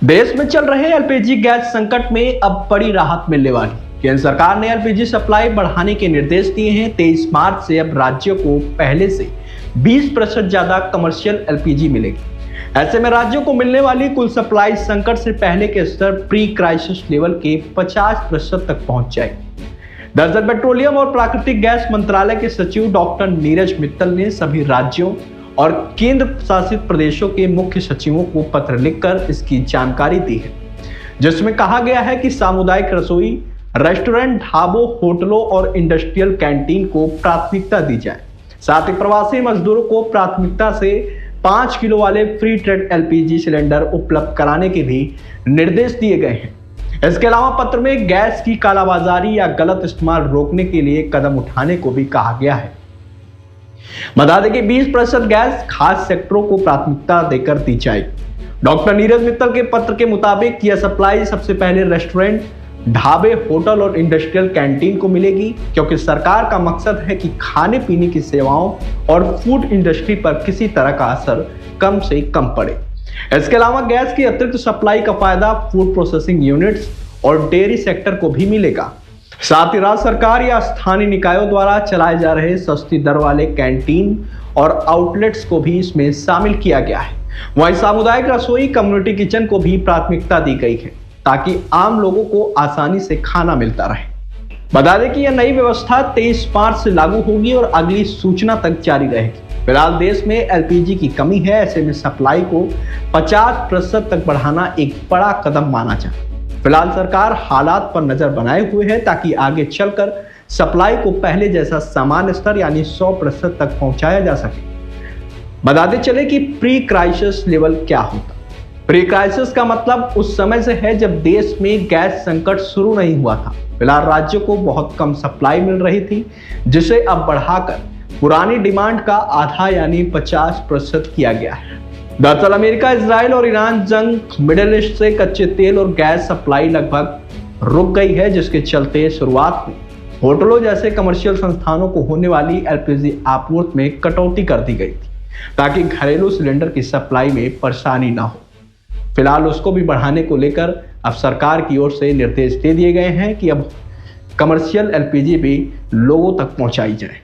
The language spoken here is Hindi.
देश में चल रहे एलपीजी गैस संकट में अब बड़ी राहत मिलने वाली। केंद्र सरकार ने एलपीजी सप्लाई बढ़ाने के निर्देश दिए हैं। 23 मार्च से अब राज्यों को पहले से 20% ज्यादा कमर्शियल एलपीजी मिलेगी। ऐसे में राज्यों को मिलने वाली कुल सप्लाई संकट से पहले के स्तर प्री क्राइसिस लेवल के 50% तक पहुंच जाएगी। दरअसल पेट्रोलियम और प्राकृतिक गैस मंत्रालय के सचिव डॉक्टर नीरज मित्तल ने सभी राज्यों और केंद्र शासित प्रदेशों के मुख्य सचिवों को पत्र लिखकर इसकी जानकारी दी है, जिसमें कहा गया है कि सामुदायिक रसोई, रेस्टोरेंट, ढाबों, होटलों और इंडस्ट्रियल कैंटीन को प्राथमिकता दी जाए। साथ ही प्रवासी मजदूरों को प्राथमिकता से 5 किलो वाले फ्री ट्रेड एलपीजी सिलेंडर उपलब्ध कराने के भी निर्देश दिए गए हैं। इसके अलावा पत्र में गैस की कालाबाजारी या गलत इस्तेमाल रोकने के लिए कदम उठाने को भी कहा गया है। बता दें कि 20% गैस खास सेक्टरों को प्राथमिकता देकर दी जाएगी। डॉक्टर नीरज मित्तल के पत्र के मुताबिक यह सप्लाई सबसे पहले रेस्टोरेंट, ढाबे, होटल और इंडस्ट्रियल कैंटीन को मिलेगी, क्योंकि सरकार का मकसद है कि खाने पीने की सेवाओं और फूड इंडस्ट्री पर किसी तरह का असर कम से कम पड़े। इसके अलावा गैस की अतिरिक्त सप्लाई का फायदा फूड प्रोसेसिंग यूनिट्स और डेयरी सेक्टर को भी मिलेगा। साथ ही राज्य सरकार या स्थानीय निकायों द्वारा चलाए जा रहे सस्ती दर वाले कैंटीन और आउटलेट्स को भी इसमें शामिल किया गया है। वहीं सामुदायिक रसोई, कम्युनिटी किचन को भी प्राथमिकता दी गई है, ताकि आम लोगों को आसानी से खाना मिलता रहे। बता दें कि यह नई व्यवस्था 23 मार्च से लागू होगी और अगली सूचना तक जारी रहेगी। फिलहाल देश में एलपीजी की कमी है, ऐसे में सप्लाई को 50% तक बढ़ाना एक बड़ा कदम माना जाए। फिलहाल सरकार हालात पर नजर बनाए हुए है, ताकि आगे चलकर सप्लाई को पहले जैसा सामान्य स्तर यानी 100% तक पहुंचाया जा सके। बताते चले कि प्री क्राइसिस लेवल क्या होता। प्री क्राइसिस का मतलब उस समय से है जब देश में गैस संकट शुरू नहीं हुआ था। फिलहाल राज्यों को बहुत कम सप्लाई मिल रही थी, जिसे अब बढ़ाकर पुरानी डिमांड का आधा यानी 50% किया गया है। दरअसल अमेरिका, इजराइल और ईरान जंग, मिडिल ईस्ट से कच्चे तेल और गैस सप्लाई लगभग रुक गई है, जिसके चलते शुरुआत में होटलों जैसे कमर्शियल संस्थानों को होने वाली एलपीजी आपूर्ति में कटौती कर दी गई थी, ताकि घरेलू सिलेंडर की सप्लाई में परेशानी ना हो। फिलहाल उसको भी बढ़ाने को लेकर अब सरकार की ओर से निर्देश दे दिए गए हैं कि अब कमर्शियल एलपीजी भी लोगों तक पहुंचाई जाए।